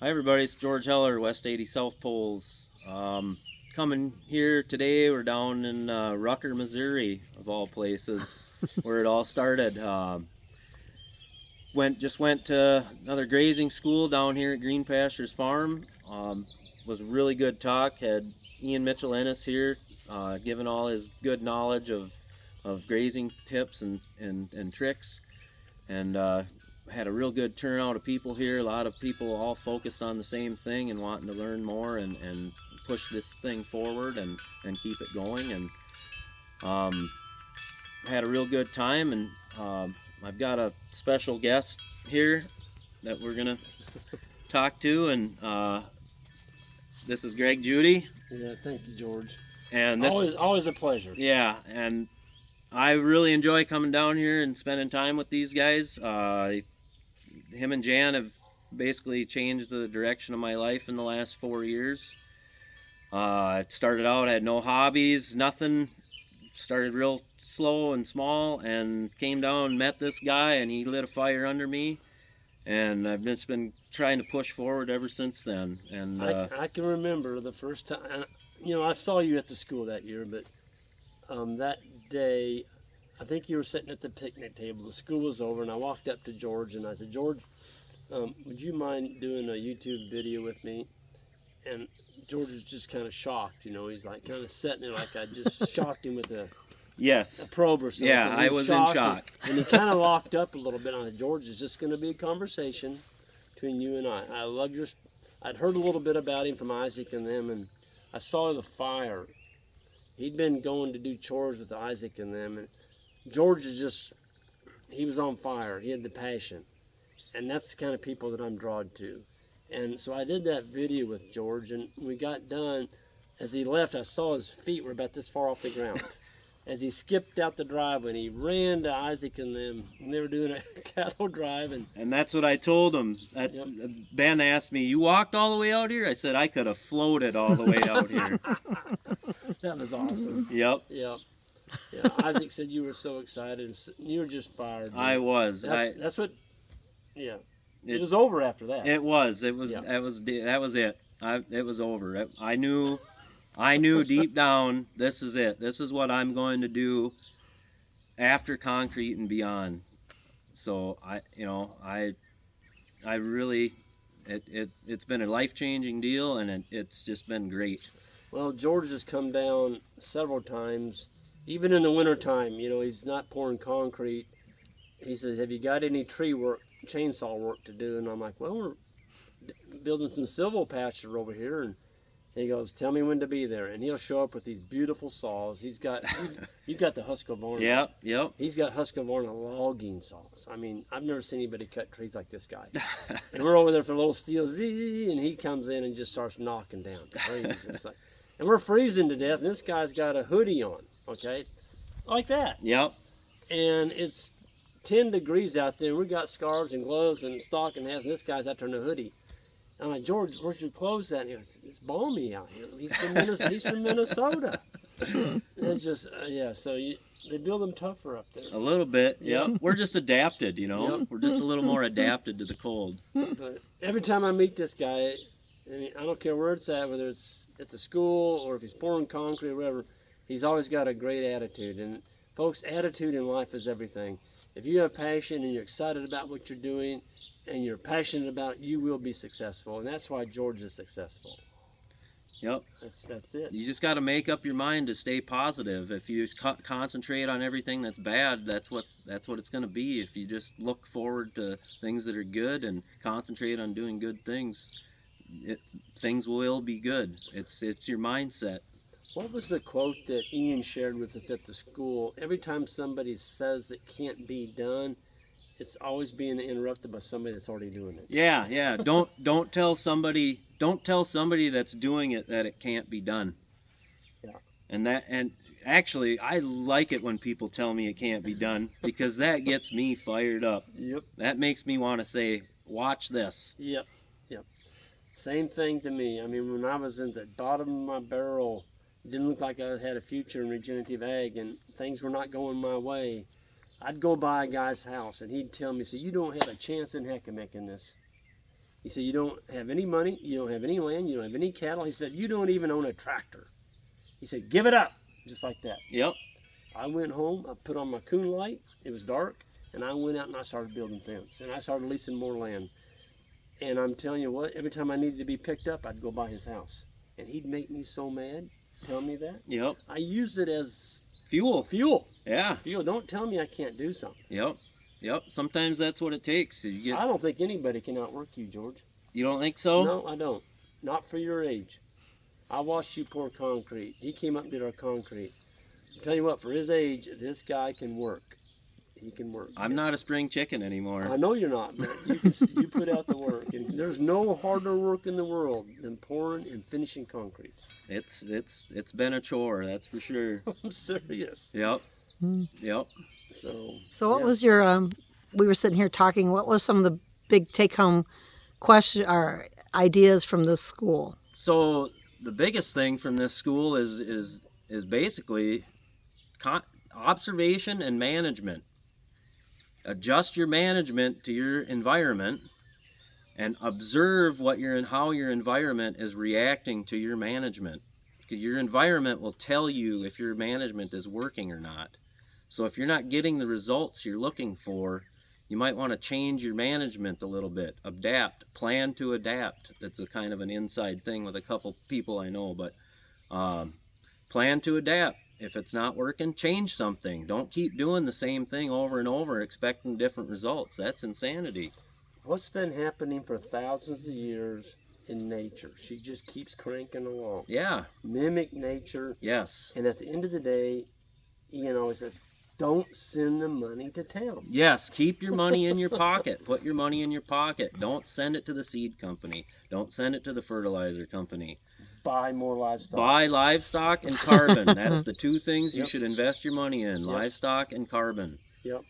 Hi everybody, it's George Heller, West 80 South Poles. Coming here today, we're down in Rucker, Missouri, of all places, where it all started. Just went to another grazing school down here at Green Pastures Farm. Was a really good talk. Had Ian Mitchell Ennis here, giving all his good knowledge of grazing tips and tricks, and had a real good turnout of people here. A lot of people all focused on the same thing and wanting to learn more and push this thing forward and keep it going. And had a real good time. And I've got a special guest here that we're gonna talk to, and this is Greg Judy. Yeah, thank you, George. And this always a pleasure. Yeah, and I really enjoy coming down here and spending time with these guys. Him and Jan have basically changed the direction of my life in the last 4 years. I started out, I had no hobbies, nothing. Started real slow and small, and came down and met this guy, and he lit a fire under me. And I've just been trying to push forward ever since then. And I can remember the first time, I saw you at the school that year, but that day, I think you were sitting at the picnic table. The school was over, and I walked up to George, and I said, George, would you mind doing a YouTube video with me? And George was just kind of shocked, he's like kind of sitting there like I just shocked him with a probe or something. Yeah, I was in shock. And he kind of locked up a little bit. I said, George, it's just going to be a conversation between you and I. I'd heard a little bit about him from Isaac and them, and I saw the fire. He'd been going to do chores with Isaac and them, and George he was on fire. He had the passion. And that's the kind of people that I'm drawn to. And so I did that video with George, and when we got done, as he left, I saw his feet were about this far off the ground. As he skipped out the driveway, and he ran to Isaac and them, and they were doing a cattle drive. And that's what I told him. Yep. Ben asked me, you walked all the way out here? I said, I could have floated all the way out here. That was awesome. Yep. Yep. Yeah, Isaac said you were so excited, and you were just fired. Man. I was. That's what. Yeah. It was over after that. It was. It was. Yeah. That was it. It was over. I knew deep down, this is it. This is what I'm going to do after concrete and beyond. So I really, it's been a life-changing deal, and it's just been great. Well, George has come down several times. Even in the wintertime, he's not pouring concrete. He says, have you got any chainsaw work to do? And I'm like, well, we're building some silvopatcher over here. And he goes, tell me when to be there. And he'll show up with these beautiful saws. You've got the Husqvarna. Yep. He's got Husqvarna logging saws. I mean, I've never seen anybody cut trees like this guy. And we're over there for a little steel, and he comes in and just starts knocking down trees. It's like, and we're freezing to death, and this guy's got a hoodie on. Okay, like that. Yep. And it's 10 degrees out there. We got scarves and gloves and stocking hats, and this guy's out there in a hoodie. I'm like, George, where's your clothes at? And he goes, it's balmy out here. He's from Minnesota. It's just, so they build them tougher up there. A little bit, yep. We're just adapted, Yep. We're just a little more adapted to the cold. But every time I meet this guy, I don't care where it's at, whether it's at the school or if he's pouring concrete or whatever, he's always got a great attitude. And folks, attitude in life is everything. If you have passion and you're excited about what you're doing and you're passionate about it, you will be successful. And that's why George is successful. Yep. That's it. You just got to make up your mind to stay positive. If you concentrate on everything that's bad, that's what it's going to be. If you just look forward to things that are good and concentrate on doing good things, things will be good. It's your mindset. What was the quote that Ian shared with us at the school? Every time somebody says it can't be done, it's always being interrupted by somebody that's already doing it. Yeah. Don't tell somebody that's doing it that it can't be done. Yeah. And actually, I like it when people tell me it can't be done, because that gets me fired up. Yep. That makes me want to say, watch this. Yep. Same thing to me. I mean, when I was in the bottom of my barrel, it didn't look like I had a future in regenerative ag, and things were not going my way, I'd go by a guy's house, and he'd tell me, so you don't have a chance in heck of making this. He said, you don't have any money, you don't have any land, you don't have any cattle. He said, you don't even own a tractor. He said, give it up, just like that. Yep. I went home, I put on my coon light, it was dark, and I went out and I started building fence, and I started leasing more land. And I'm telling you what, every time I needed to be picked up, I'd go by his house. And he'd make me so mad, tell me that. Yep. I used it as Fuel. Yeah. Fuel. Don't tell me I can't do something. Yep. Yep. Sometimes that's what it takes. I don't think anybody can outwork you, George. You don't think so? No, I don't. Not for your age. I watched you pour concrete. He came up and did our concrete. I'll tell you what, for his age, this guy can work. He can work. I'm not a spring chicken anymore. I know you're not, but you put out the work. And there's no harder work in the world than pouring and finishing concrete. It's been a chore, that's for sure. I'm serious. Yep. Yep. So what was your, we were sitting here talking, what was some of the big take-home question or ideas from this school? So the biggest thing from this school is basically observation and management. Adjust your management to your environment and observe how your environment is reacting to your management. Your environment will tell you if your management is working or not. So if you're not getting the results you're looking for, you might want to change your management a little bit. Adapt, plan to adapt. That's a kind of an inside thing with a couple people I know, but plan to adapt. If it's not working, change something. Don't keep doing the same thing over and over expecting different results. That's insanity. What's been happening for thousands of years in nature? She just keeps cranking along. Yeah. Mimic nature. Yes. And at the end of the day, Ian always says, don't send the money to town. Yes, keep your money in your pocket. Put your money in your pocket. Don't send it to the seed company. Don't send it to the fertilizer company. Buy more livestock. Buy livestock and carbon. That's the two things you Yep. should invest your money in, livestock and carbon. Yep.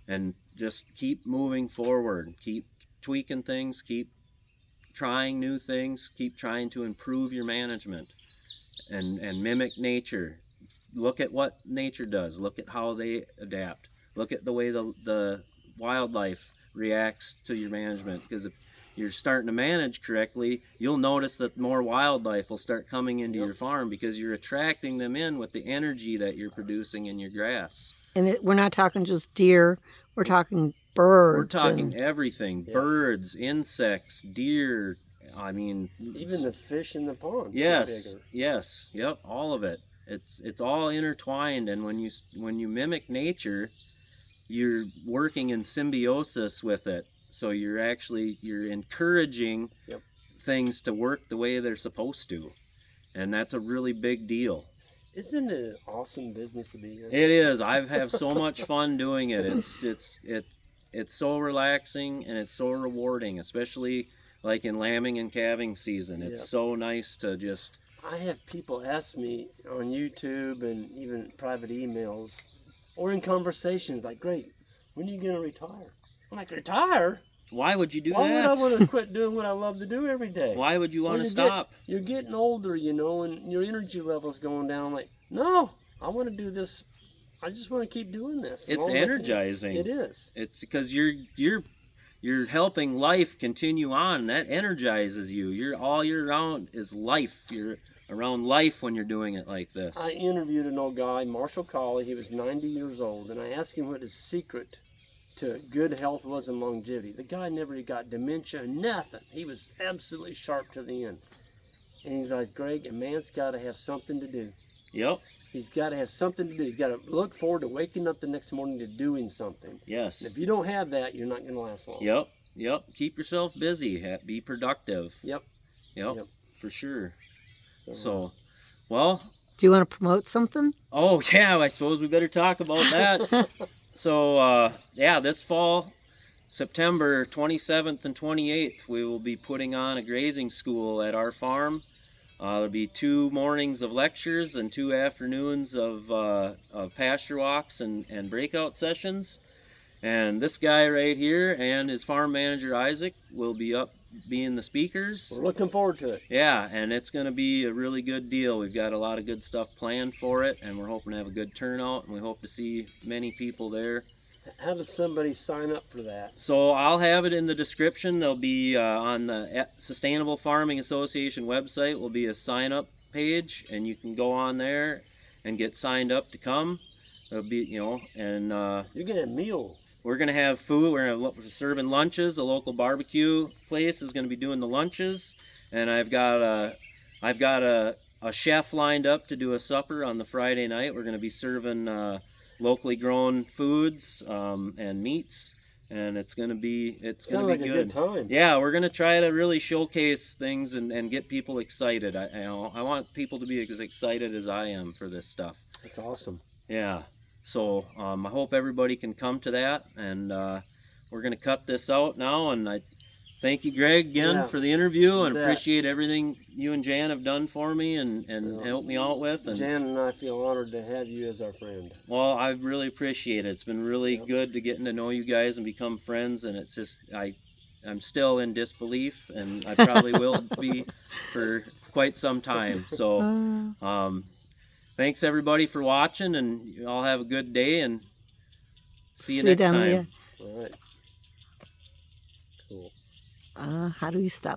And just keep moving forward. Keep tweaking things. Keep trying new things. Keep trying to improve your management and mimic nature. Look at what nature does. Look at how they adapt. Look at the way the wildlife reacts to your management. Because if you're starting to manage correctly, you'll notice that more wildlife will start coming into your farm because you're attracting them in with the energy that you're producing in your grass. And we're not talking just deer, we're talking birds. We're talking everything. Birds, insects, deer, I mean... Even the fish in the ponds. Yes, yes, yep, all of it. It's all intertwined, and when you mimic nature, you're working in symbiosis with it. So you're encouraging things to work the way they're supposed to, and that's a really big deal. Isn't it an awesome business to be in? It is. I have so much fun doing it. It's so relaxing and it's so rewarding, especially like in lambing and calving season. It's so nice to just... I have people ask me on YouTube and even private emails or in conversations like, great, when are you going to retire? I'm like, retire? Why would you do Why that? would I want to quit doing what I love to do every day? Why would you want to stop? You're getting older, you know, and your energy level's going down. I'm like, no, I want to do this. I just want to keep doing this. It's energizing. It is. It's because you're helping life continue on. That energizes you. You're all year round is life. You're around life when you're doing it like this. I interviewed an old guy, Marshall Colley. He was 90 years old, and I asked him what his secret to good health was and longevity. The guy never got dementia, nothing. He was absolutely sharp to the end. And he's like, Greg, a man's got to have something to do. Yep. He's got to have something to do. He's got to look forward to waking up the next morning to doing something. Yes. And if you don't have that, you're not going to last long. Yep. Yep. Keep yourself busy. Be productive. Yep. Yep. For sure. So, well. Do you want to promote something? Oh, yeah. I suppose we better talk about that. So, this fall, September 27th and 28th, we will be putting on a grazing school at our farm. There'll be 2 mornings of lectures and 2 afternoons of pasture walks and breakout sessions. And this guy right here and his farm manager, Isaac, will be up being the speakers. We're looking forward to it. Yeah, and it's going to be a really good deal. We've got a lot of good stuff planned for it, and we're hoping to have a good turnout, and we hope to see many people there. How does somebody sign up for that? So I'll have it in the description. There'll be on the Sustainable Farming Association website will be a sign up page, and you can go on there and get signed up to come. There'll be, you know, and You're gonna have a meal. we're gonna have food. We're serving lunches. A local barbecue place is gonna be doing the lunches, and I've got a chef lined up to do a supper on the Friday night. We're gonna be serving locally grown foods and meats, and it's gonna be Sounds gonna like be a good. good time. Yeah, we're gonna try to really showcase things and get people excited. I want people to be as excited as I am for this stuff. That's awesome. Yeah. So I hope everybody can come to that, and we're going to cut this out now. And I thank you, Greg, again Yeah, for the interview, and bet. appreciate everything you and Jan have done for me and helped me out with. And Jan and I feel honored to have you as our friend. well, I really appreciate it. It's been really good to getting to know you guys and become friends. And it's just I'm still in disbelief, and I probably will be for quite some time. So. Thanks everybody for watching, and you all have a good day, and see you next down time. there. All right. Cool. How do you stop